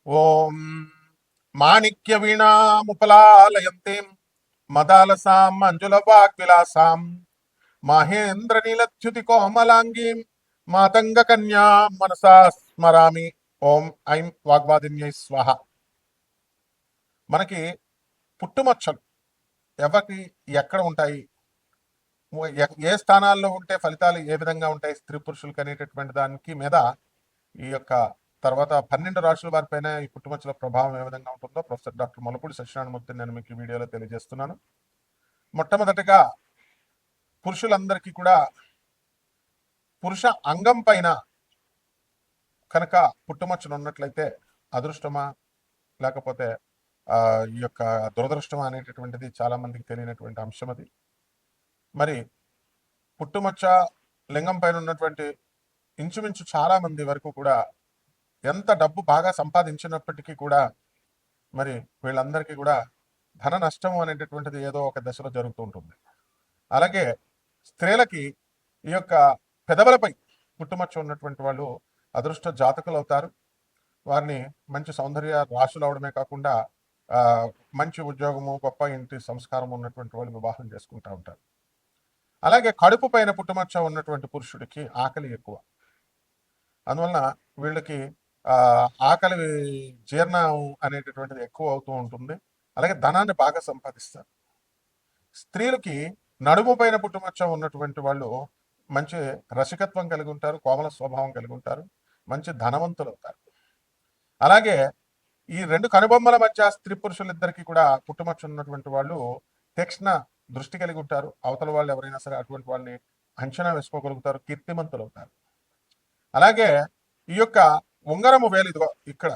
ఓం మాణిక్యవీణాముపలాలయంతీం మదాలసాం మంజులవాగ్విలాసాం మహేంద్రనీలచ్యుతి కోమలాంగీం మాతంగ కన్యా మనసా స్మరామి. ఓం ఐం వాగ్వాదిన్యై స్వాహ. మనకి పుట్టుమచ్చలు ఎవరికి ఎక్కడ ఉంటాయి, ఏ స్థానాల్లో ఉంటే ఫలితాలు ఏ విధంగా ఉంటాయి స్త్రీ పురుషులకు అనేటటువంటి దానికి మీద ఈ యొక్క తర్వాత 12 రాశుల వారిపైన ఈ పుట్టుమచ్చల ప్రభావం ఏ విధంగా ఉంటుందో ప్రొఫెసర్ డాక్టర్ మొలపూడి సత్యనారాయణమూర్తి నేను మీకు ఈ వీడియోలో తెలియజేస్తున్నాను. మొట్టమొదటిగా పురుషులందరికీ కూడా పురుష అంగం పైన కనుక పుట్టుమచ్చలు ఉన్నట్లయితే అదృష్టమా లేకపోతే ఈ యొక్క దురదృష్టమా అనేటటువంటిది చాలా మందికి తెలియనటువంటి అంశం. అది మరి పుట్టుమచ్చ లింగం పైన ఉన్నటువంటి ఇంచుమించు చాలా మంది వరకు కూడా ఎంత డబ్బు బాగా సంపాదించినప్పటికీ కూడా మరి వీళ్ళందరికీ కూడా ధన నష్టం అనేటటువంటిది ఏదో ఒక దశలో జరుగుతూ ఉంటుంది. అలాగే స్త్రీలకి ఈ యొక్క పెదవులపై పుట్టుమచ్చ ఉన్నటువంటి వాళ్ళు అదృష్ట జాతకులు అవుతారు. వారిని మంచి సౌందర్య రాశులు అవడమే కాకుండా మంచి ఉద్యోగము, గొప్ప ఇంటి సంస్కారం ఉన్నటువంటి వాళ్ళు వివాహం చేసుకుంటూ ఉంటారు. అలాగే కడుపు పైన పుట్టుమచ్చ ఉన్నటువంటి పురుషుడికి ఆకలి ఎక్కువ. అందువలన వీళ్ళకి ఆకలి జీర్ణం అనేటటువంటిది ఎక్కువ అవుతూ ఉంటుంది. అలాగే ధనాన్ని బాగా సంపాదిస్తారు. స్త్రీలకి నడుము పైన పుట్టుమచ్చ ఉన్నటువంటి వాళ్ళు మంచి రసికత్వం కలిగి ఉంటారు, కోమల స్వభావం కలిగి ఉంటారు, మంచి ధనవంతులు అవుతారు. అలాగే ఈ రెండు కనుబొమ్మల మధ్య స్త్రీ పురుషులిద్దరికీ కూడా పుట్టుమచ్చ ఉన్నటువంటి వాళ్ళు తీక్ష్ణ దృష్టి కలిగి ఉంటారు. అవతల వాళ్ళు ఎవరైనా సరే అటువంటి వాళ్ళని అంచనా వేసుకోగలుగుతారు, కీర్తిమంతులు అవుతారు. అలాగే ఈ యొక్క ఉంగరము వేలు ఇదిగో ఇక్కడ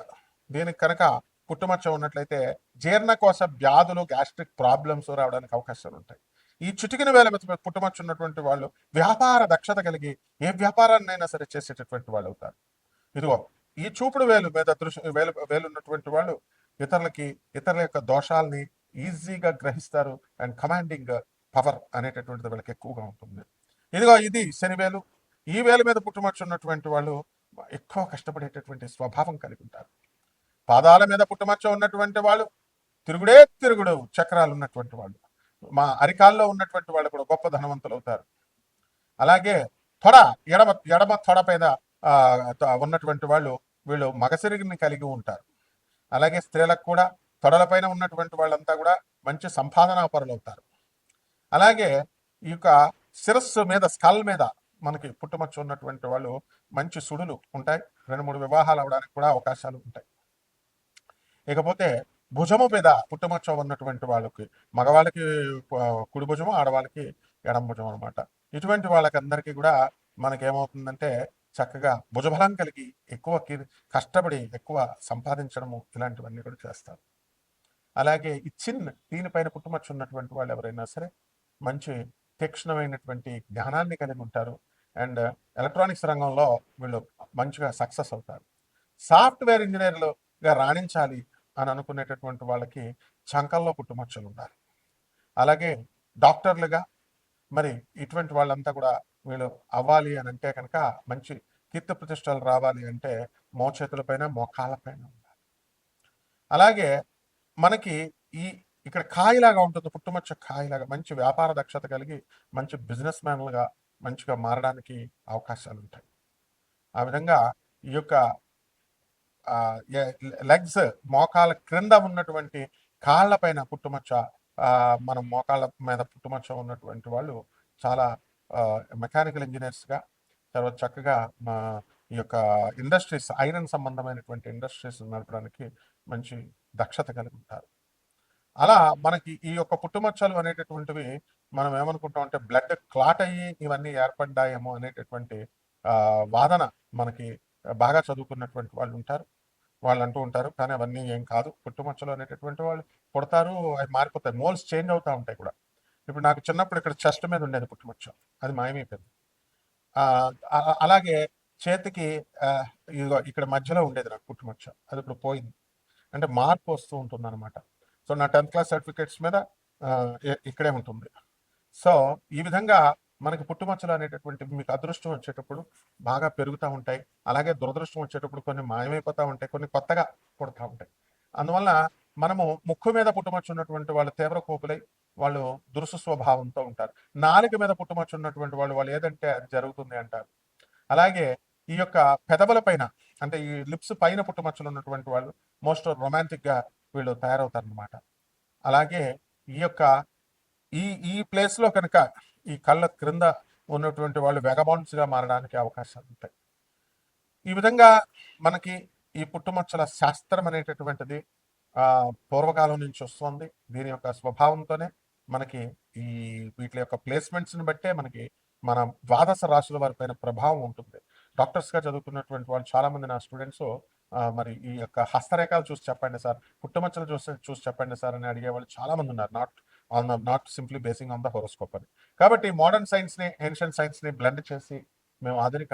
దీనికి కనుక పుట్టుమచ్చ ఉన్నట్లయితే జీర్ణకోశ వ్యాధులు, గ్యాస్ట్రిక్ ప్రాబ్లమ్స్ రావడానికి అవకాశాలు ఉంటాయి. ఈ చిటికిన వేల మీద పుట్టుమచ్చ ఉన్నటువంటి వాళ్ళు వ్యాపార దక్షత కలిగి ఏ వ్యాపారాన్నైనా సరే చేసేటటువంటి వాళ్ళు అవుతారు. ఇదిగో ఈ చూపుడు వేలు మీద వేలు ఉన్నటువంటి వాళ్ళు ఇతరుల యొక్క దోషాలని ఈజీగా గ్రహిస్తారు. అండ్ కమాండింగ్ పవర్ అనేటటువంటిది వీళ్ళకి ఎక్కువగా ఉంటుంది. ఇదిగో ఇది శనివేలు. ఈ వేల మీద పుట్టుమచ్చ ఉన్నటువంటి వాళ్ళు ఎక్కువ కష్టపడేటటువంటి స్వభావం కలిగి ఉంటారు. పాదాల మీద పుట్టుమచ్చ ఉన్నటువంటి వాళ్ళు తిరుగుడు చక్రాలు ఉన్నటువంటి వాళ్ళు, మా అరికాల్లో ఉన్నటువంటి వాళ్ళు కూడా గొప్ప ధనవంతులు అవుతారు. అలాగే ఎడమ తొడ పైన ఉన్నటువంటి వాళ్ళు వీళ్ళు మగసిరిగిని కలిగి ఉంటారు. అలాగే స్త్రీలకు కూడా తొడలపైన ఉన్నటువంటి వాళ్ళంతా కూడా మంచి సంపాదనా పరులు అవుతారు. అలాగే ఈ యొక్క శిరస్సు మీద, స్కల్ మీద మనకి పుట్టుమచ్చ ఉన్నటువంటి వాళ్ళు మంచి సుడులు ఉంటాయి. 2-3 వివాహాలు అవడానికి కూడా అవకాశాలు ఉంటాయి. ఇకపోతే భుజము మీద పుట్టుమచ్చ ఉన్నటువంటి వాళ్ళకి, మగవాళ్ళకి కుడి భుజము, ఆడవాళ్ళకి ఎడం భుజం అనమాట. ఇటువంటి వాళ్ళకందరికీ కూడా మనకేమవుతుందంటే చక్కగా భుజబలం కలిగి ఎక్కువ కష్టపడి ఎక్కువ సంపాదించడము ఇలాంటివన్నీ కూడా చేస్తారు. అలాగే ఈ దీనిపైన పుట్టుమచ్చ ఉన్నటువంటి వాళ్ళు ఎవరైనా సరే మంచి తీక్ష్ణమైనటువంటి జ్ఞానాన్ని కలిగి ఉంటారు. అండ్ ఎలక్ట్రానిక్స్ రంగంలో వీళ్ళు మంచిగా సక్సెస్ అవుతారు. సాఫ్ట్వేర్ ఇంజనీర్లుగా రాణించాలి అని అనుకునేటటువంటి వాళ్ళకి చంకల్లో పుట్టుమచ్చలు ఉండాలి. అలాగే డాక్టర్లుగా మరి ఇటువంటి వాళ్ళంతా కూడా వీళ్ళు అవ్వాలి అని అంటే కనుక మంచి కీర్తి ప్రతిష్టలు రావాలి అంటే మోచేతులపైన, మోకాళ్ళపైన ఉండాలి. అలాగే మనకి ఇక్కడ కాయలాగా ఉంటుంది, పుట్టుమచ్చ కాయలాగా మంచి వ్యాపార దక్షత కలిగి మంచి బిజినెస్ మ్యాన్లుగా మంచిగా మారడానికి అవకాశాలు ఉంటాయి. ఆ విధంగా ఈ యొక్క లెగ్స్, మోకాళ్ళ క్రింద ఉన్నటువంటి కాళ్ళ పైన పుట్టుమచ్చ, మనం మోకాళ్ళ మీద పుట్టుమచ్చ ఉన్నటువంటి వాళ్ళు చాలా మెకానికల్ ఇంజనీర్స్గా, తర్వాత చక్కగా ఈ యొక్క ఇండస్ట్రీస్, ఐరన్ సంబంధమైనటువంటి ఇండస్ట్రీస్ నడపడానికి మంచి దక్షత కలిగి ఉంటారు. అలా మనకి ఈ యొక్క పుట్టుమచ్చలు అనేటటువంటివి మనం ఏమనుకుంటాం అంటే బ్లడ్ క్లాట్ అయ్యి ఇవన్నీ ఏర్పడ్డాయేమో అనేటటువంటి వాదన మనకి బాగా చదువుకున్నటువంటి వాళ్ళు ఉంటారు, వాళ్ళు అంటూ ఉంటారు. కానీ అవన్నీ ఏం కాదు. పుట్టుమచ్చలు అనేటటువంటి వాళ్ళు పుడతారు, అవి మారిపోతాయి, మోల్స్ చేంజ్ అవుతూ ఉంటాయి కూడా. ఇప్పుడు నాకు చిన్నప్పుడు ఇక్కడ చెస్ట్ మీద ఉండేది పుట్టుమచ్చ, అది మాయమైపోయింది. అలాగే చేతికి ఇక్కడ మధ్యలో ఉండేది నాకు పుట్టుమచ్చ, అది ఇప్పుడు పోయింది. అంటే మార్పు వస్తూ ఉంటుంది అనమాట. సో నా 10th క్లాస్ సర్టిఫికేట్స్ మీద ఇక్కడే ఉంటుంది. సో ఈ విధంగా మనకి పుట్టుమచ్చలు అనేటటువంటివి మీకు అదృష్టం వచ్చేటప్పుడు బాగా పెరుగుతూ ఉంటాయి. అలాగే దురదృష్టం వచ్చేటప్పుడు కొన్ని మాయమైపోతూ ఉంటాయి, కొన్ని కొత్తగా పుడతా ఉంటాయి. అందువల్ల మనము ముక్కు మీద పుట్టుమచ్చ ఉన్నటువంటి వాళ్ళు తీవ్ర కోపులై వాళ్ళు దురుసు స్వభావంతో ఉంటారు. నాలుక మీద పుట్టుమచ్చ ఉన్నటువంటి వాళ్ళు ఏదంటే అది జరుగుతుంది అంటారు. అలాగే ఈ యొక్క పెదవుల పైన అంటే ఈ లిప్స్ పైన పుట్టుమచ్చలు ఉన్నటువంటి వాళ్ళు మోస్ట్ రొమాంటిక్ గా వీళ్ళు తయారవుతారు అనమాట. అలాగే ఈ యొక్క ఈ ఈ ప్లేస్ లో కనుక ఈ కళ్ళ క్రింద ఉన్నటువంటి వాళ్ళు వెగబాండ్స్ గా మారడానికి అవకాశాలు ఉంటాయి. ఈ విధంగా మనకి ఈ పుట్టుమచ్చల శాస్త్రం అనేటటువంటిది పూర్వకాలం నుంచి వస్తుంది. దీని యొక్క స్వభావంతోనే మనకి ఈ వీటి యొక్క ప్లేస్మెంట్స్ ని బట్టే మనకి మన ద్వాదశ రాశుల వారి పైన ప్రభావం ఉంటుంది. డాక్టర్స్ గా చదువుతున్నటువంటి వాళ్ళు చాలా మంది నా స్టూడెంట్స్ మరి ఈ యొక్క హస్తరేఖలు చూసి చెప్పండి సార్, పుట్టుమచ్చలు చూసి చెప్పండి సార్ అని అడిగే వాళ్ళు చాలా మంది ఉన్నారు. Not simply basing on the horoscope అని. కాబట్టి మోడర్న్ సైన్స్ ని ఏన్షియంట్ సైన్స్ ని బ్లెండ్ చేసి మేము ఆధునిక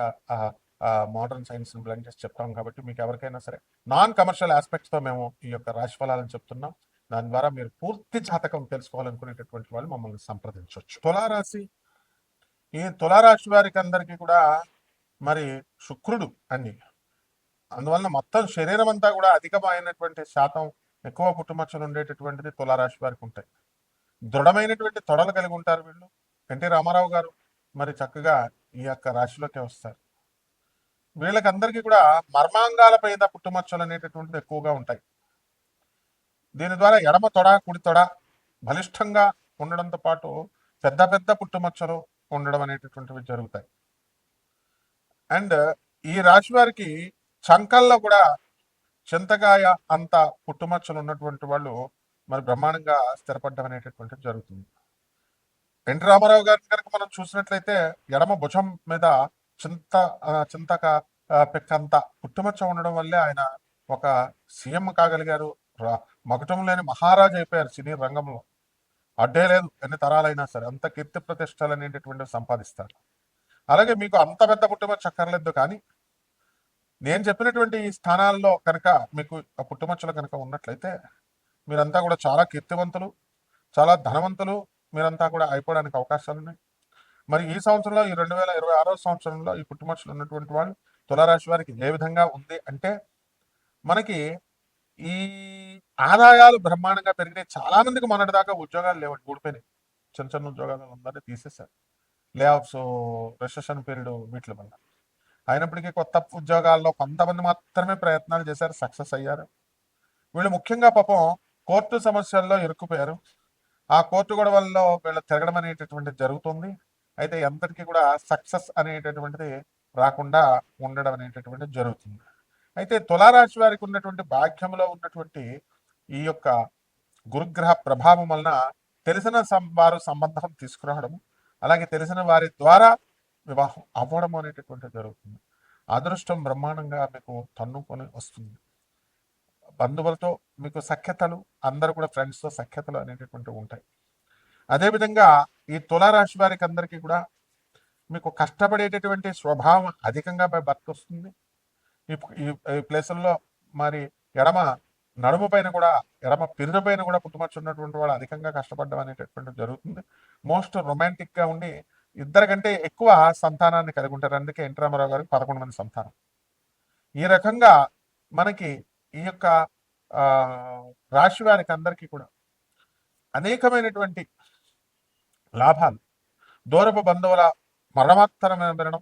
మోడర్న్ సైన్స్ ని బ్లెండ్ చేసి చెప్తాం. కాబట్టి మీకు ఎవరికైనా సరే నాన్ కమర్షియల్ ఆస్పెక్ట్స్ తో మేము ఈ యొక్క రాశి ఫలాలను చెప్తున్నాం. దాని ద్వారా మీరు పూర్తి జాతకం తెలుసుకోవాలనుకునేటటువంటి వాళ్ళు మమ్మల్ని సంప్రదించవచ్చు. తులారాశి, ఈ తులారాశి వారికి అందరికీ కూడా మరి శుక్రుడు అండి. అందువలన మొత్తం శరీరం అంతా కూడా అధికమైనటువంటి శాతం ఎక్కువ పుట్టుమచ్చలు ఉండేటటువంటిది తులారాశి వారికి ఉంటాయి. దృఢమైనటువంటి తొడలు కలిగి ఉంటారు వీళ్ళు. ఎన్టీ రామారావు గారు మరి చక్కగా ఈ యొక్క రాశిలోకి వస్తారు. వీళ్ళకందరికీ కూడా మర్మాంగాల పైన పుట్టుమచ్చలు అనేటటువంటిది ఎక్కువగా ఉంటాయి. దీని ద్వారా ఎడమ తొడ కుడి తొడ బలిష్టంగా ఉండడంతో పాటు పెద్ద పెద్ద పుట్టుమచ్చలు ఉండడం అనేటటువంటివి జరుగుతాయి. అండ్ ఈ రాశి వారికి చంకల్లో కూడా చింతకాయ అంత పుట్టుమచ్చలు ఉన్నటువంటి వాళ్ళు మరి బ్రహ్మాండంగా స్థిరపడడం అనేటటువంటిది జరుగుతుంది. ఎన్టీ రామారావు గారిని కనుక మనం చూసినట్లయితే ఎడమ భుజం మీద చింతక పెక్కంత పుట్టుమచ్చ ఉండడం వల్లే ఆయన ఒక సీఎం కాగలిగారు. మగటం లేని మహారాజు అయిపోయారు సినీ రంగంలో. అడ్డే లేదు ఎన్ని తరాలైనా సరే, అంత కీర్తి ప్రతిష్టలు అనేటటువంటివి సంపాదిస్తారు. అలాగే మీకు అంత పెద్ద పుట్టుమచ్చ అక్కర్లేదు, కానీ నేను చెప్పినటువంటి ఈ స్థానాల్లో కనుక మీకు ఆ పుట్టుమచ్చలు కనుక ఉన్నట్లయితే మీరంతా కూడా చాలా కీర్తివంతులు, చాలా ధనవంతులు మీరంతా కూడా అయిపోవడానికి అవకాశాలు ఉన్నాయి. మరి ఈ సంవత్సరంలో ఈ 2026 సంవత్సరంలో ఈ పుట్టుమచ్చలు ఉన్నటువంటి వాళ్ళు తులారాశి వారికి ఏ విధంగా ఉంది అంటే, మనకి ఈ ఆదాయాలు బ్రహ్మాండంగా పెరిగినాయి. చాలా మందికి మొన్నటిదాకా ఉద్యోగాలు లేవండి, ఊడిపోయినాయి. చిన్న చిన్న ఉద్యోగాలు అందరినీ తీసేశారు, లే ఆఫ్స్, రిసెషన్ పీరియడ్ వీటి వల్ల. అయినప్పటికీ కొత్త ఉద్యోగాల్లో కొంతమంది మాత్రమే ప్రయత్నాలు చేశారు, సక్సెస్ అయ్యారు. వీళ్ళు ముఖ్యంగా పాపం కోర్టు సమస్యల్లో ఇరుక్కుపోయారు. ఆ కోర్టు గొడవల్లో వీళ్ళు తిరగడం అనేటటువంటిది జరుగుతుంది. అయితే ఎంతటికీ కూడా సక్సెస్ అనేటటువంటిది రాకుండా ఉండడం అనేటటువంటిది జరుగుతుంది. అయితే తులారాశి వారికి ఉన్నటువంటి భాగ్యంలో ఉన్నటువంటి ఈ యొక్క గురుగ్రహ ప్రభావం వలన తెలిసిన వారు సంబంధం తీసుకురావడం, అలాగే తెలిసిన వారి ద్వారా వివాహం అవ్వడం అనేటటువంటిది జరుగుతుంది. అదృష్టం బ్రహ్మాండంగా మీకు తన్నుకొని వస్తుంది. బంధువులతో మీకు సఖ్యతలు, అందరూ కూడా ఫ్రెండ్స్తో సఖ్యతలు అనేటటువంటివి ఉంటాయి. అదేవిధంగా ఈ తులారాశి వారికి అందరికీ కూడా మీకు కష్టపడేటటువంటి స్వభావం అధికంగా భర్త వస్తుంది. ఈ ప్లేసుల్లో మరి ఎడమ నడుము పైన కూడా, ఎడమ పిరుల పైన కూడా పుట్టుమచ్చ ఉన్నటువంటి వాళ్ళు అధికంగా కష్టపడడం అనేటటువంటిది జరుగుతుంది. మోస్ట్ రొమాంటిక్ గా ఉండి ఇద్దరి కంటే ఎక్కువ సంతానాన్ని కలిగి ఉంటారు. అందుకే ఎన్టీ రామారావు గారికి 11 మంది సంతానం. ఈ రకంగా మనకి ఈ యొక్క రాశి వారికి అందరికీ కూడా అనేకమైనటువంటి లాభాలు, దూరపు బంధువుల మరణమాత్తరమైన వినడం,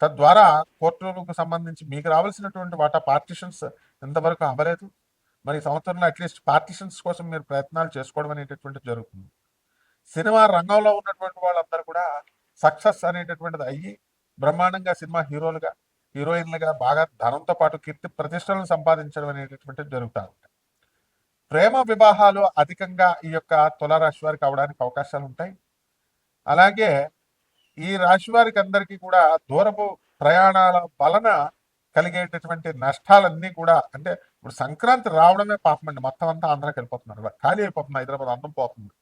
తద్వారా కోర్టులకు సంబంధించి మీకు రావాల్సినటువంటి వాటా పార్టిషన్స్ ఎంతవరకు అవ్వలేదు. మరి సంవత్సరంలో అట్లీస్ట్ పార్టిషన్స్ కోసం మీరు ప్రయత్నాలు చేసుకోవడం అనేటటువంటిది జరుగుతుంది. సినిమా రంగంలో ఉన్నటువంటి వాళ్ళందరూ కూడా సక్సెస్ అనేటటువంటిది అయ్యి బ్రహ్మాండంగా సినిమా హీరోలుగా, హీరోయిన్లుగా బాగా ధనంతో పాటు కీర్తి ప్రతిష్టలను సంపాదించడం అనేటటువంటిది జరుగుతూ ఉంటాయి. ప్రేమ వివాహాలు అధికంగా ఈ యొక్క తులారాశి వారికి అవడానికి అవకాశాలు ఉంటాయి. అలాగే ఈ రాశి వారికి అందరికీ కూడా దూరపు ప్రయాణాల వలన కలిగేటటువంటి నష్టాలన్నీ కూడా, అంటే ఇప్పుడు సంక్రాంతి రావడమే పాపం అండి, మొత్తం అంతా ఆంధ్రాకి వెళ్ళిపోతున్నారు, ఖాళీ అయిపోతుంది, హైదరాబాద్ అందం పోతుంది.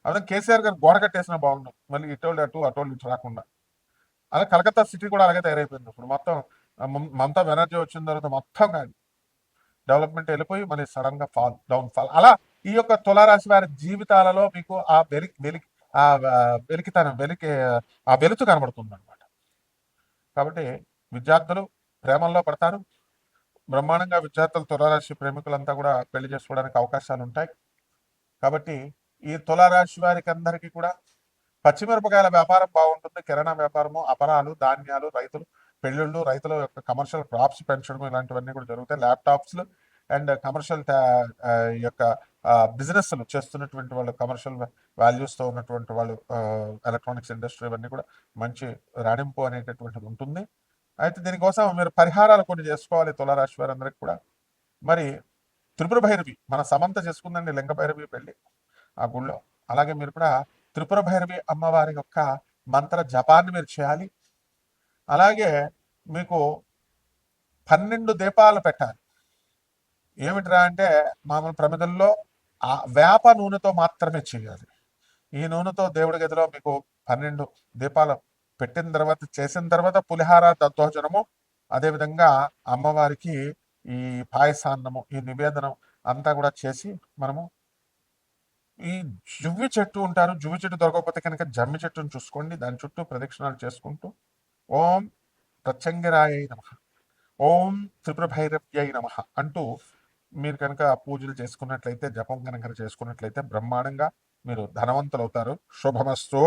అదే కేసీఆర్ గారు గోడ కట్టేసినా బాగుండు, మళ్ళీ ఇటోళ్ళు అటోళ్ళు ఇటు రాకుండా. అలా కలకత్తా సిటీ కూడా అలాగే తయారైపోయింది. ఇప్పుడు మొత్తం మమతా బెనర్జీ వచ్చిన తర్వాత మొత్తం కానీ డెవలప్మెంట్ వెళ్ళిపోయి మళ్ళీ సడన్ గా డౌన్ ఫాల్. అలా ఈ యొక్క తులారాశి వారి జీవితాలలో మీకు ఆ ఆ వెలికి ఆ వెలుతు కనబడుతుంది అనమాట. కాబట్టి విద్యార్థులు ప్రేమల్లో పడతారు. బ్రహ్మాండంగా విద్యార్థులు తులారాశి ప్రేమికులంతా కూడా పెళ్లి చేసుకోవడానికి అవకాశాలు ఉంటాయి. కాబట్టి ఈ తులారాశి వారికి అందరికీ కూడా పచ్చిమిరపకాయల వ్యాపారం బాగుంటుంది. కిరాణా వ్యాపారము, అపరాలు, ధాన్యాలు, రైతులు పెళ్ళిళ్ళు, రైతుల యొక్క కమర్షియల్ క్రాప్స్ పెంచడం ఇలాంటివన్నీ కూడా జరుగుతాయి. ల్యాప్టాప్స్ అండ్ కమర్షియల్ యొక్క బిజినెస్లు చేస్తున్నటువంటి వాళ్ళు, కమర్షియల్ వాల్యూస్తో ఉన్నటువంటి వాళ్ళు, ఎలక్ట్రానిక్స్ ఇండస్ట్రీ ఇవన్నీ కూడా మంచి రాణింపు అనేటటువంటిది ఉంటుంది. అయితే దీనికోసం మీరు పరిహారాలు కొన్ని చేసుకోవాలి తులారాశి వారందరికీ కూడా. మరి త్రిపుర భైరవి మన సమంత చేసుకుందండి లింగ భైరవి పెళ్లి ఆ గుళ్ళో. అలాగే మీరు కూడా త్రిపుర భైరవి అమ్మవారి యొక్క మంత్ర జపాన్ని మీరు చేయాలి. అలాగే మీకు 12 దీపాలు పెట్టాలి. ఏమిట్రా అంటే మామూలు ప్రమిదల్లో ఆ వేప నూనెతో మాత్రమే చేయాలి. ఈ నూనెతో దేవుడి గదిలో మీకు 12 దీపాలు పెట్టిన తర్వాత, చేసిన తర్వాత పులిహార దద్దోజనము, అదేవిధంగా అమ్మవారికి ఈ పాయసాన్నము, ఈ నివేదనం అంతా కూడా చేసి మనము ఈ జువ్వి చెట్టు ఉంటారు. జువ్వి చెట్టు దొరకకపోతే కనుక జమ్మి చెట్టును చూసుకోండి. దాని చుట్టూ ప్రదక్షిణాలు చేసుకుంటూ ఓం ప్రత్యంగిరాయ నమః, ఓం త్రిపుర భైరవ్యై నమః అంటూ మీరు కనుక పూజలు చేసుకున్నట్లయితే, జపం కనుక చేసుకున్నట్లయితే బ్రహ్మాండంగా మీరు ధనవంతులు అవుతారు. శుభమస్తు.